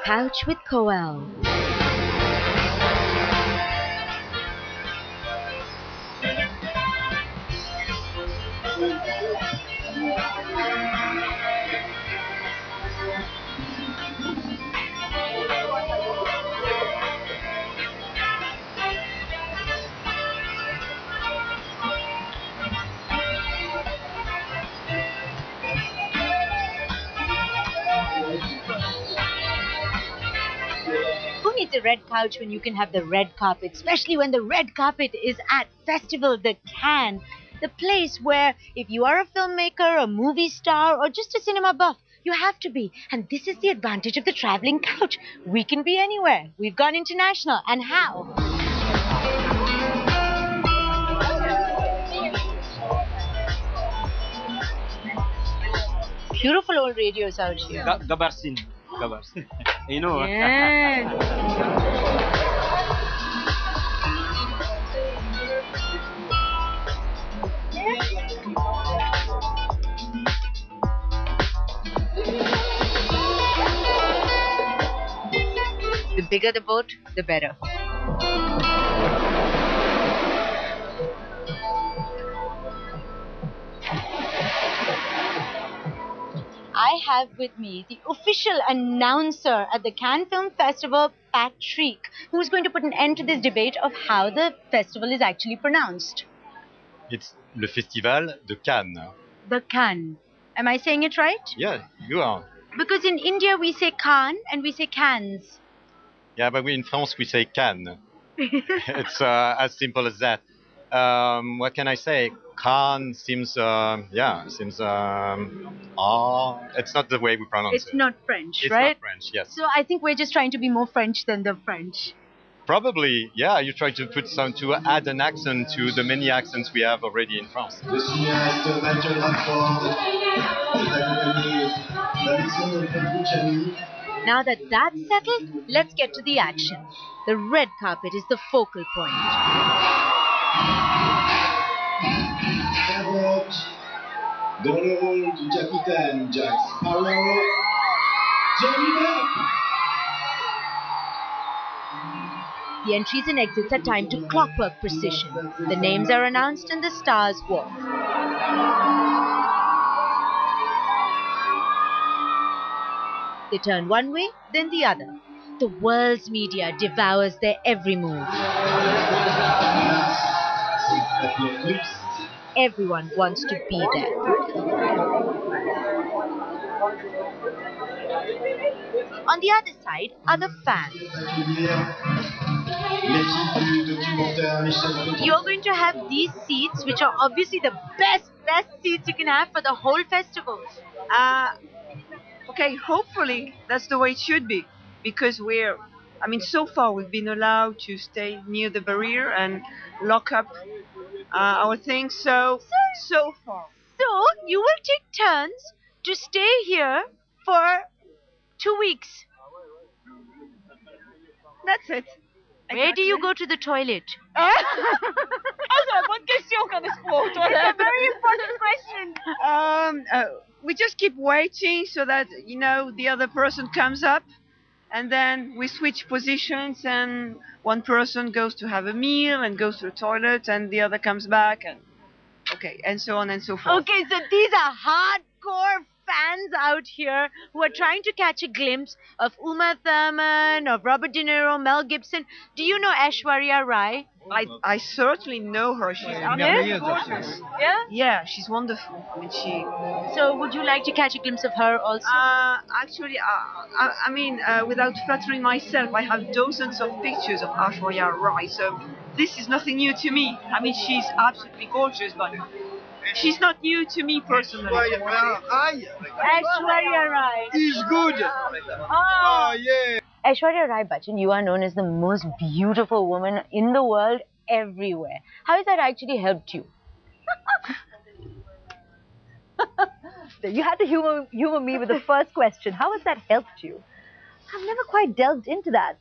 Couch with Koel. Who needs a red couch when you can have the red carpet? Especially when the red carpet is at Festival de Cannes, the place where if you are a filmmaker, a movie star, or just a cinema buff, you have to be. And this is the advantage of the traveling couch. We can be anywhere. We've gone international. And how? Beautiful old radios out here. Gabarsin. You know. Yes. The bigger the boat, the better. I have with me the official announcer at the Cannes Film Festival, Patrick, who's going to put an end to this debate of how the festival is actually pronounced. It's le Festival de Cannes. The Cannes. Am I saying it right? Yeah, you are. Because in India we say Cannes and we say Cannes. Yeah, but in France we say Cannes. It's as simple as that. What can I say? Cannes seems, it's not the way we pronounce it. It's not French, It's right? not French, yes. So I think we're just trying to be more French than the French. Probably, yeah, you try to add an accent to the many accents we have already in France. Now that that's settled, let's get to the action. The red carpet is the focal point. Dans le rôle du capitaine Jack Sparrow, Johnny Depp. The entries and exits are timed to clockwork precision. The names are announced and the stars walk. They turn one way, then the other. The world's media devours their every move. Everyone wants to be there. On the other side are the fans. You're going to have these seats, which are obviously the best seats you can have for the whole festival. Okay, hopefully that's the way it should be, because so far we've been allowed to stay near the barrier and lock up our things, so far. So you will take turns to stay here for 2 weeks. That's it. Where do you go to the toilet? Bonne question qu'on a It's a very important question. We just keep waiting so that the other person comes up, and then we switch positions, and one person goes to have a meal and goes to the toilet, and the other comes back, and so on and so forth. Okay, so these are hardcore fans out here who are trying to catch a glimpse of Uma Thurman, of Robert De Niro, Mel Gibson. Do you know Aishwarya Rai? I certainly know her. She's gorgeous. Yeah? Yeah, she's wonderful. So would you like to catch a glimpse of her also? Actually, without flattering myself, I have dozens of pictures of Aishwarya Rai, so this is nothing new to me. She's absolutely gorgeous, but she's not new to me personally. Aishwarya Rai. He's good. Oh, yeah. Aishwarya Rai Bachchan, you are known as the most beautiful woman in the world everywhere. How has that actually helped you? You had to humor me with the first question. How has that helped you? I've never quite delved into that.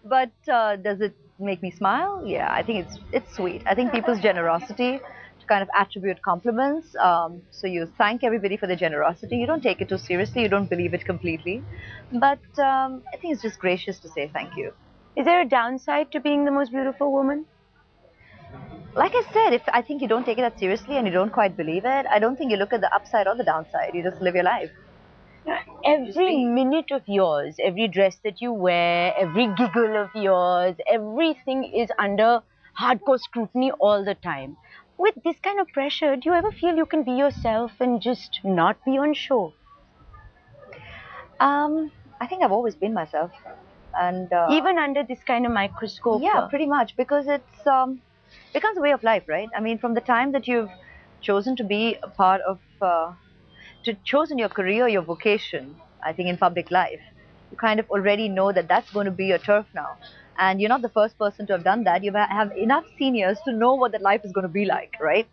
But does it make me smile? Yeah, I think it's sweet. I think people's generosity kind of attribute compliments. So you thank everybody for their generosity. You don't take it too seriously. You don't believe it completely. But I think it's just gracious to say thank you. Is there a downside to being the most beautiful woman? Like I said, if I think you don't take it that seriously and you don't quite believe it, I don't think you look at the upside or the downside. You just live your life. Every minute of yours, every dress that you wear, every giggle of yours, everything is under hardcore scrutiny all the time. With this kind of pressure, do you ever feel you can be yourself and just not be on show? I think I've always been myself. And Even under this kind of microscope? yeah, pretty much, because it's becomes a way of life, right? I mean, from the time that you've chosen to be a part of, chosen your career, your vocation, I think in public life, you kind of already know that that's going to be your turf now. And you're not the first person to have done that. You have enough seniors to know what that life is going to be like, right?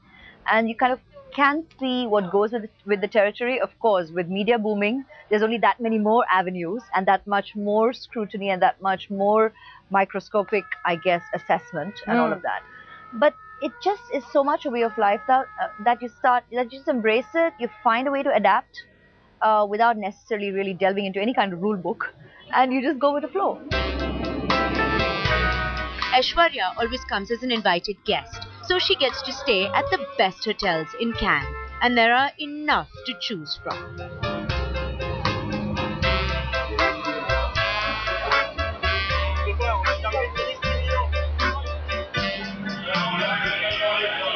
And you kind of can see what goes with the territory. Of course, with media booming, there's only that many more avenues and that much more scrutiny and that much more microscopic, I guess, assessment and all of that. But it just is so much a way of life that you just embrace it. You find a way to adapt without necessarily really delving into any kind of rule book, and you just go with the flow. Aishwarya always comes as an invited guest, so she gets to stay at the best hotels in Cannes, and there are enough to choose from.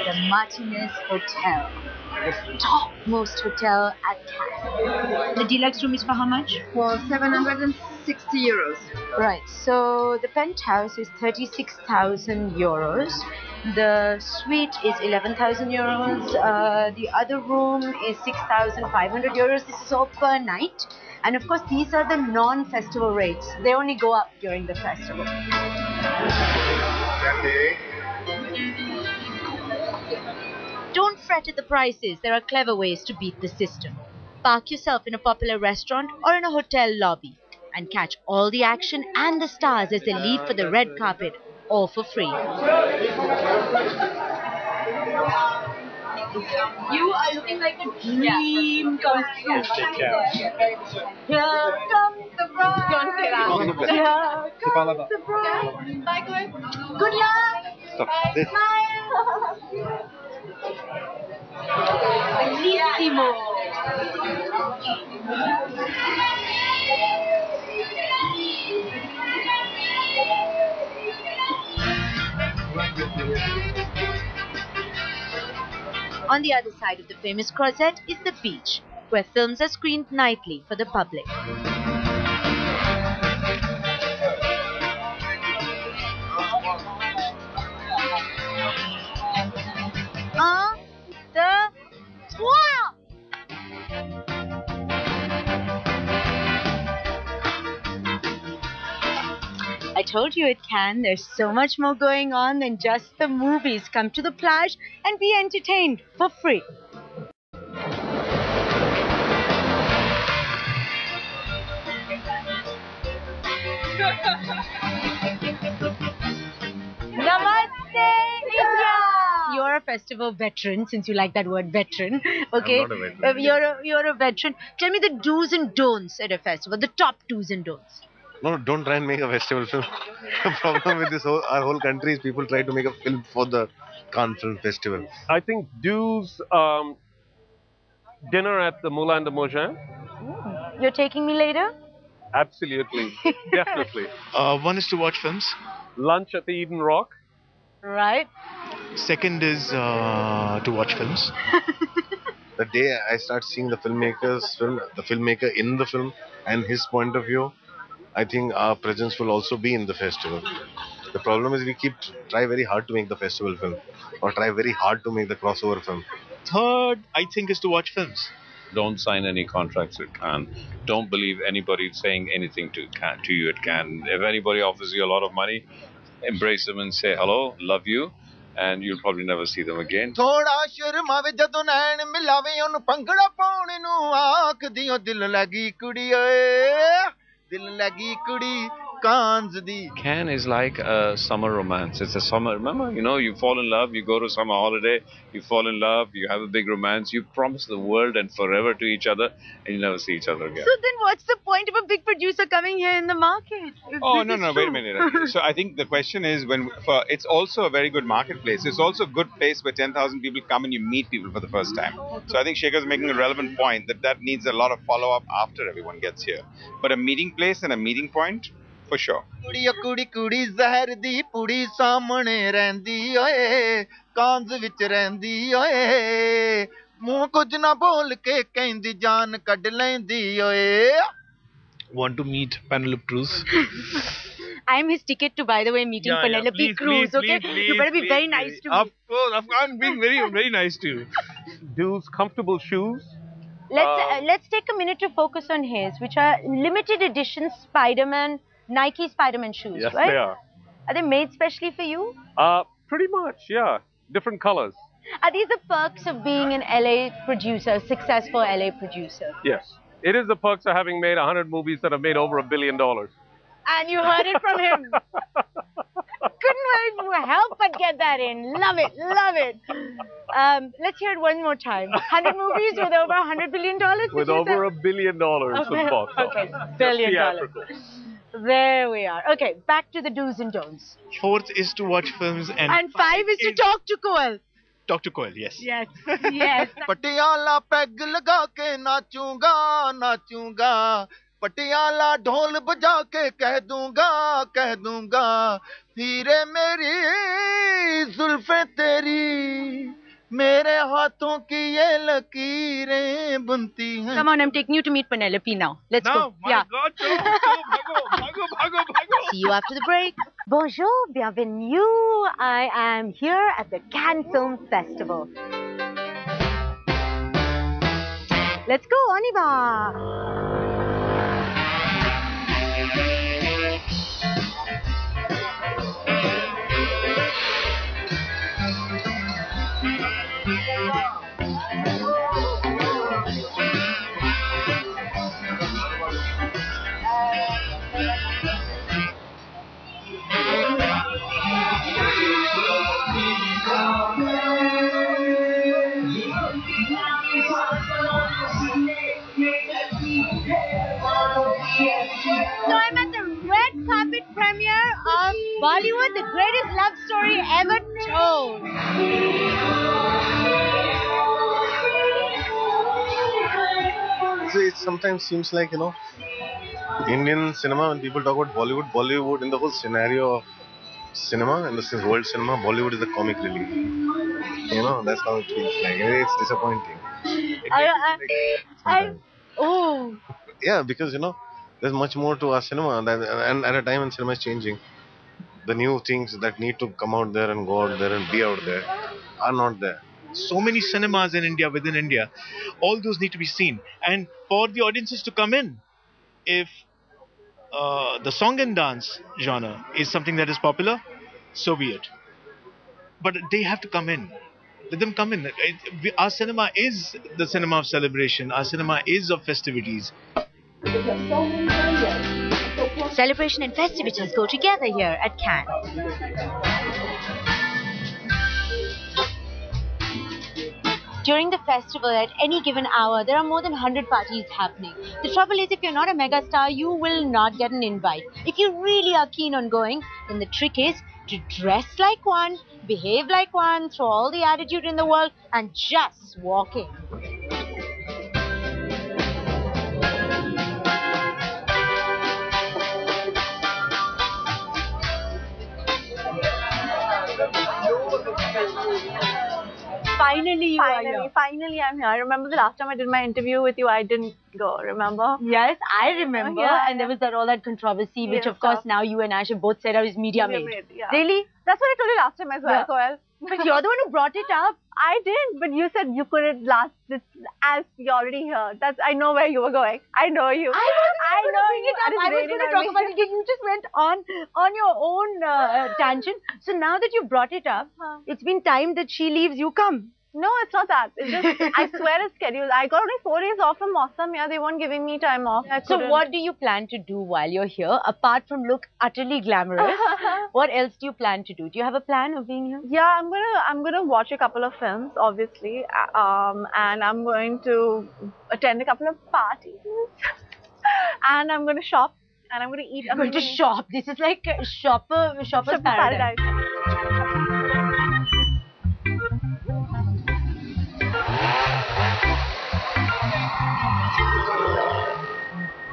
The Martinez Hotel, the topmost hotel at Cannes. The deluxe room is for how much? For 760 euros. Right, so the penthouse is 36,000 euros. The suite is 11,000 euros. The other room is 6,500 euros. This is all per night. And of course, these are the non-festival rates. They only go up during the festival. Don't fret at the prices. There are clever ways to beat the system. Park yourself in a popular restaurant or in a hotel lobby and catch all the action and the stars as they leave for the red carpet, all for free. You are looking like a dream come true. Yes, take care. Here comes the bride. Don't say that. Here comes the bride. Bye, Koel. Good luck. Stop. Bye. Smile. Bellissimo. On the other side of the famous Crozet is the beach, where films are screened nightly for the public. I told you at Cannes, there's so much more going on than just the movies. Come to the plage and be entertained for free. Namaste, India! You're a festival veteran, since you like that word veteran. Okay, I'm not a veteran. You're a veteran. Tell me the do's and don'ts at a festival. The top do's and don'ts. No, don't try and make a festival film. The problem with our whole country is people try to make a film for the Cannes Film Festival. I think dues, dinner at the Moulin de Mougin. You're taking me later? Absolutely. Definitely. One is to watch films. Lunch at the Eden Rock. Right. Second is to watch films. The day I start seeing the filmmaker in the film and his point of view, I think our presence will also be in the festival. The problem is we try very hard to make the festival film or try very hard to make the crossover film. Third, I think, is to watch films. Don't sign any contracts at Cannes. Don't believe anybody saying anything to you at Cannes. If anybody offers you a lot of money, embrace them and say hello, love you, and you'll probably never see them again. ਥੋੜਾ ਸ਼ਰਮਾਵੇ ਜਦੋਂ ਨੈਣ ਮਿਲਾਵੇ ਉਹਨੂੰ ਭੰਗੜਾ ਪਾਉਣ ਨੂੰ ਆਖਦੀ ਓ ਦਿਲ ਲੱਗੀ ਕੁੜੀ ਓਏ ਦਿਲ ਲੱਗੀ ਕੁੜੀ कांज दी. Cannes is like a summer romance. It's a summer. Remember, you fall in love, you go to summer holiday, you fall in love, you have a big romance, you promise the world and forever to each other, and you never see each other again. So then what's the point of a big producer coming here in the market? If Oh, this no, is no, true? wait a minute. So I think the question is it's also a very good marketplace. It's also a good place where 10,000 people come and you meet people for the first time. So I think Shekhar's making a relevant point that needs a lot of follow-up after everyone gets here. But a meeting place and a meeting point, for sure. ਕੁੜੀ ਕੁੜੀ ਕੁੜੀ ਜ਼ਹਿਰ ਦੀ ਪੁੜੀ ਸਾਹਮਣੇ ਰਹਿੰਦੀ ਓਏ ਕਾਂਜ ਵਿੱਚ ਰਹਿੰਦੀ ਓਏ ਮੂੰਹ ਕੁਝ ਨਾ ਬੋਲ ਕੇ ਕਹਿੰਦੀ ਜਾਨ ਕੱਢ ਲੈਂਦੀ ਓਏ. Want to meet Penelope Cruz? I'm his ticket to, by the way, meeting Penelope Cruz, okay? You better be very nice to me. Of course, I'm being very, very nice to you. Dude's comfortable shoes. Let's take a minute to focus on his, which are limited edition Spider-Man, Nike Spider-Man shoes, Yes, right? they are. Are they made specially for you? Pretty much, yeah. Different colors. Are these the perks of being an LA producer, successful LA producer? Yes. It is the perks of having made 100 movies that have made over $1 billion. And you heard it from him. Couldn't help but get that in. Love it, love it. Let's hear it one more time. 100 movies with over $100 billion? With over $1 billion of box office. Okay, billion dollars. Theatrical. There we are. Okay, back to the do's and don'ts. 4th is to watch films And 5 is to talk to Koel. Talk to Koel, yes. Yes, yes. Patiala peg ਲਗਾ ਕੇ ਨਾਚੂੰਗਾ ਨਾਚੂੰਗਾ ਪਟਿਆਲਾ ਢੋਲ ਬਜਾ ਕੇ ਕਹਿ ਦੂੰਗਾ ਹੀਰੇ ਮੇਰੀ ਜ਼ੁल्फे तेरी मेरे हाथों की ये लकीरें बुनती हैं. Come on, I'm taking you to meet Penelope now. Let's go. My God, bhago. See you after the break. Bonjour, bienvenue. I am here at the Cannes Film Festival. Let's go, on y va. So I'm at the red carpet premiere of Bollywood, the greatest love story ever told. So it sometimes seems like, Indian cinema, when people talk about Bollywood in the whole scenario of cinema, in the world cinema, Bollywood is the comic relief. That's how it feels like. It's disappointing. Yeah, because, there's much more to our cinema, and at a time when cinema is changing, the new things that need to come out there and go out there and be out there are not there. So many cinemas in India, within India, all those need to be seen. And for the audiences to come in, if the song and dance genre is something that is popular, so be it. But they have to come in. Let them come in. Our cinema is the cinema of celebration. Our cinema is of festivities. Celebration and festivities go together here at Cannes. During the festival, at any given hour, there are more than 100 parties happening. The trouble is, if you're not a megastar, you will not get an invite. If you really are keen on going, then the trick is to dress like one, behave like one, throw all the attitude in the world, and just walk in. Finally, I'm here. Remember the last time I did my interview with you, I didn't go, remember? Yes, I remember. Yeah, and there was all that controversy, which of course now you and Ash have both said is media made. Yeah. Really? That's what I told you last time as well, Koel. But you're the one who brought it up. I did, but you said you couldn't last this as you're already here. I know where you were going. I know you. I was going to talk about it. You just went on your own tangent. So now that you brought it up, it's been time that she leaves. You come. No, it's not that. It's just, I swear it's scheduled. I got only 4 days off from Awesome. Yeah, they weren't giving me time off. So what do you plan to do while you're here? Apart from look utterly glamorous, what else do you plan to do? Do you have a plan of being here? Yeah, I'm gonna watch a couple of films, obviously, and I'm going to attend a couple of parties, and I'm gonna shop, and I'm gonna eat. I'm going to shop. This is like shopper's paradise.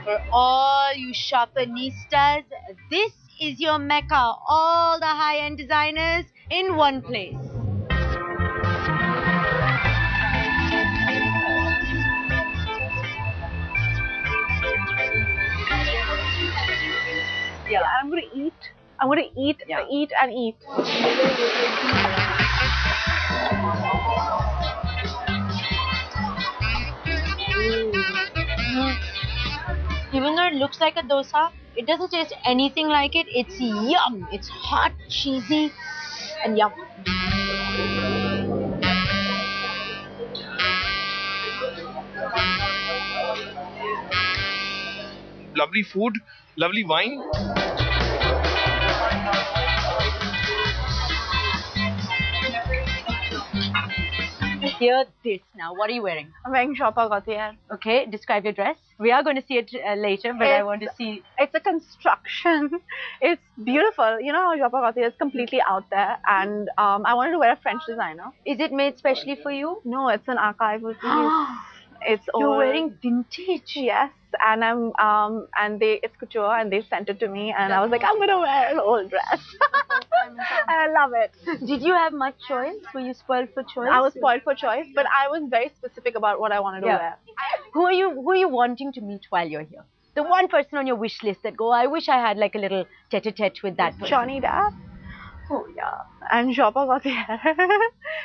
For all you shoppernistas, this is your mecca. All the high-end designers in one place. Yeah, I'm gonna eat. I'm gonna eat, eat and eat. Even though it looks like a dosa, it doesn't taste anything like it. It's yum. It's hot, cheesy, and yum. Lovely food, lovely wine. Hear this now. What are you wearing? I'm wearing shopper gautier. Okay, describe your dress. We are going to see it later, but I want to see. It's a construction. It's beautiful. You know, shopper gautier is completely out there, and I wanted to wear a French designer. Is it made specially for you? No, it's an archival piece. It's You're all wearing vintage. Yes, and it's couture, and they sent it to me, and I was like, I'm gonna wear an old dress, and I love it. Did you have much choice? Were you spoiled for choice? I was spoiled for choice, but I was very specific about what I wanted to wear. Who are you wanting to meet while you're here? The one person on your wish list that I wish I had like a little tete-a-tete with that person. Johnny Depp. Oh yeah, and shopper gautier.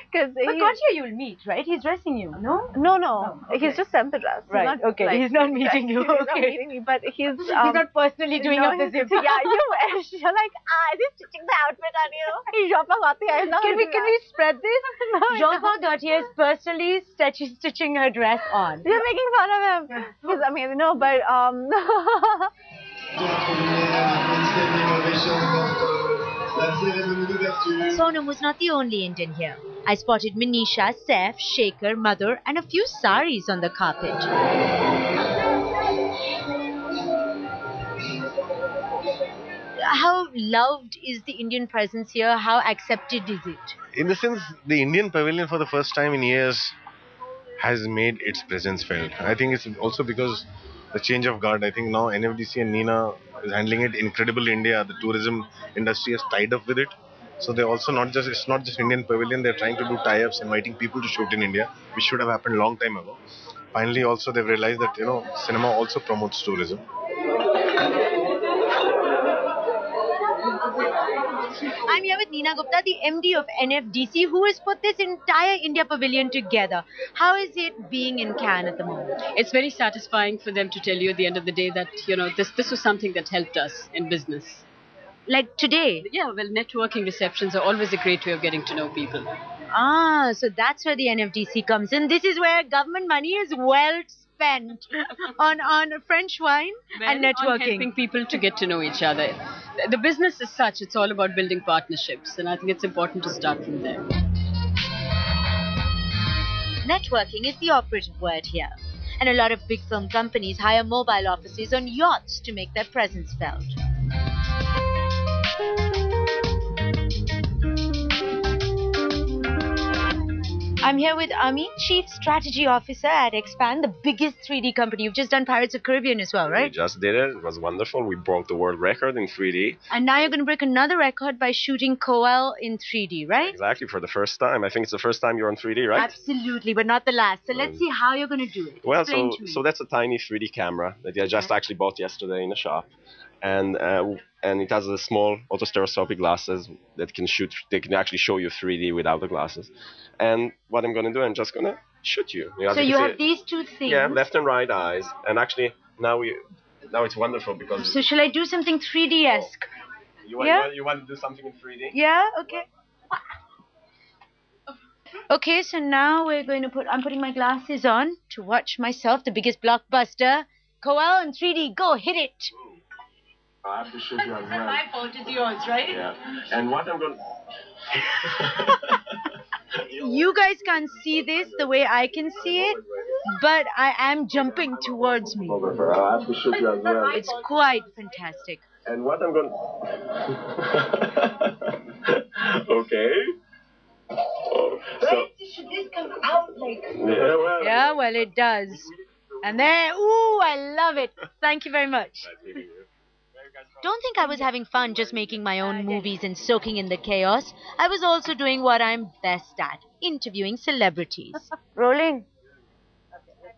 Because Gautier you'll meet, right? He's dressing you, no? No. Oh, okay. He's just sent the dress. Right. He's not meeting you. He's not meeting me, but he's not personally doing up the zip. Yeah, you wish. You're like, he's stitching the outfit on you. He's shopper gautier. Can we spread this? Jean-Paul Gaultier is personally stitching her dress on. You're making fun of him. He's amazing. No, but Sonam was not the only Indian here. I spotted Manisha, Saif, Shekhar, Mother, and a few saris on the carpet. How loved is the Indian presence here? How accepted is it? In the sense, the Indian pavilion for the first time in years has made its presence felt. I think it's also because the change of guard. I think now NFDC and Nina is handling it incredibly. India, the tourism industry is tied up with it. So they're also it's not just Indian pavilion, they're trying to do tie-ups, inviting people to shoot in India, which should have happened long time ago. Finally, also they've realized that, cinema also promotes tourism. I'm here with Neena Gupta, the MD of NFDC, who has put this entire India Pavilion together. How is it being in Cannes at the moment? It's very satisfying for them to tell you at the end of the day that, this was something that helped us in business. Like today? Yeah, well, networking receptions are always a great way of getting to know people. So that's where the NFDC comes in. This is where government money is well spent on French wine and networking. On helping people to get to know each other. The business is such, it's all about building partnerships, and I think it's important to start from there. Networking is the operative word here. And a lot of big film companies hire mobile offices on yachts to make their presence felt. I'm here with Ami, Chief Strategy Officer at Expand, the biggest 3D company. You've just done Pirates of the Caribbean as well, right? We just did it. It was wonderful. We broke the world record in 3D. And now you're going to break another record by shooting Koel in 3D, right? Exactly, for the first time. I think it's the first time you're on 3D, right? Absolutely, but not the last. So let's see how you're going to do it. Well, Explain to me. so that's a tiny 3D camera that I just actually bought yesterday in a shop. And it has a small autostereoscopic glasses that can shoot. They can actually show you 3D without the glasses. And what I'm going to do, I'm just going to shoot you. So you have these two things. Yeah, left and right eyes. And actually, now it's wonderful because... So shall I do something 3D-esque? You want to do something in 3D? Yeah, okay. Okay, so now I'm putting my glasses on to watch myself, the biggest blockbuster. Koel in 3D, go, hit it. I have to show you as well. My fault, it's yours, right? Yeah. And what I'm going You guys can't see this the way I can see it, but I am jumping towards me. I have to show you as well. It's quite fantastic. And what I'm going Okay. Oh, so... Should this come out like... Yeah, well, it does. And there, ooh, I love it. Thank you very much. Don't think I was having fun just making my own movies and soaking in the chaos. I was also doing what I'm best at, interviewing celebrities. Rolling.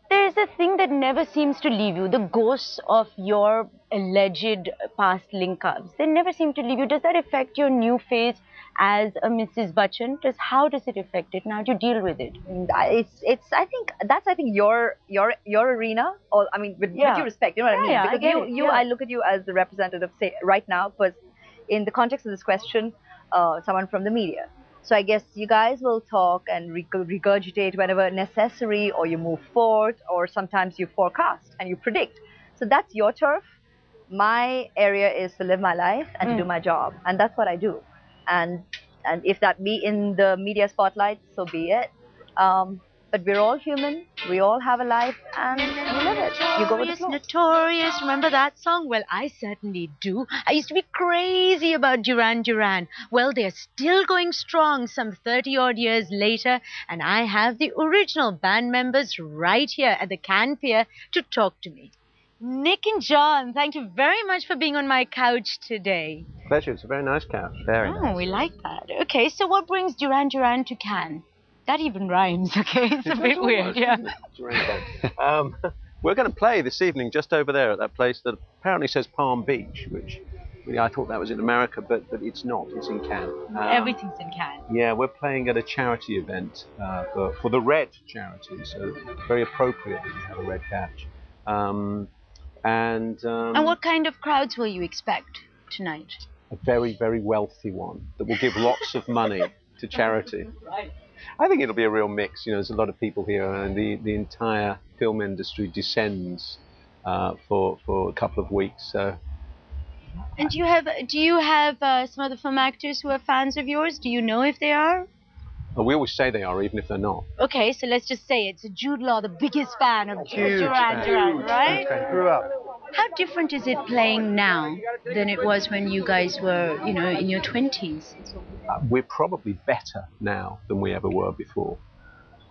There's a thing that never seems to leave you, the ghosts of your alleged past link-ups. They never seem to leave you. Does that affect your new phase as a Mrs. Bachchan? How does it affect it? And how do you deal with it? I think that's your arena. Or I mean, with due respect, you know what I mean? Yeah, Because I look at you as the representative, say right now, but in the context of this question, someone from the media. So I guess you guys will talk and regurgitate whenever necessary, or you move forward, or sometimes you forecast and you predict. So that's your turf. My area is to live my life and to do my job, and that's what I do. And if that be in the media spotlight, so be it. But we're all human. We all have a life, and we live it. You go with the flow. Notorious. Remember that song? Well, I certainly do. I used to be crazy about Duran Duran. Well, they're still going strong some 30-odd years later, and I have the original band members right here at the Cannes Pier to talk to me. Nick and John, thank you very much for being on my couch today. Pleasure. It's a very nice couch. Very nice. Oh, we like that. Okay, so what brings Duran Duran to Cannes? That even rhymes, okay? It's a bit weird, yeah. We're going to play this evening just over there at that place that apparently says Palm Beach, which I thought that was in America, but it's not. It's in Cannes. Everything's in Cannes. Yeah, we're playing at a charity event for the Red charity, so very appropriate that you have a red couch. And what kind of crowds will you expect tonight? A very, very wealthy one that will give lots of money to charity. Right. I think it'll be a real mix. You know, there's a lot of people here, and the entire film industry descends for a couple of weeks. So. And do you have some other film actors who are fans of yours? Do you know if they are? Well, we always say they are, even if they're not. Okay, so let's just say it's Jude Law, the biggest fan of Duran Duran, right? Grew up. How different is it playing now than it was when you guys were, in your 20s? We're probably better now than we ever were before.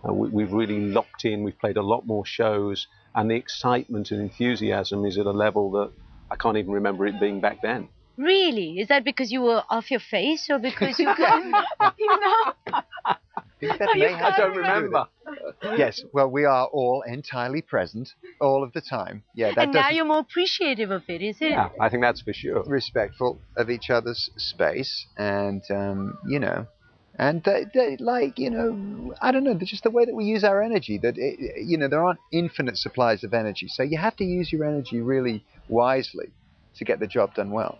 We've really locked in. We've played a lot more shows, and the excitement and enthusiasm is at a level that I can't even remember it being back then. Really? Is that because you were off your face, or because you couldn't, I don't remember. Yes, well, we are all entirely present all of the time. Yeah, and now you're more appreciative of it, is it? Yeah, I think that's for sure. Respectful of each other's space, and and I don't know, just the way that we use our energy. That there aren't infinite supplies of energy, so you have to use your energy really wisely to get the job done well.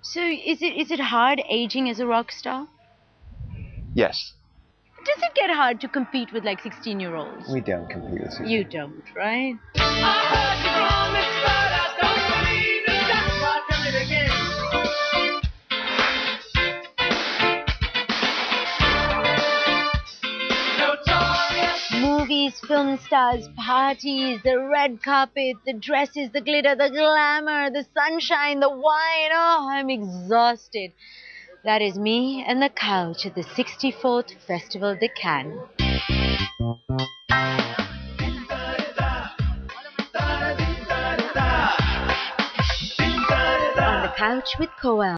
So is it hard aging as a rock star? Yes. Does it get hard to compete with like 16-year-olds? We don't compete with 16-year-olds. You don't, right? Movies, film stars, parties, the red carpet, the dresses, the glitter, the glamour, the sunshine, the wine. Oh, I'm exhausted. That is me and the couch at the 64th Festival de Cannes. On the couch with Koel.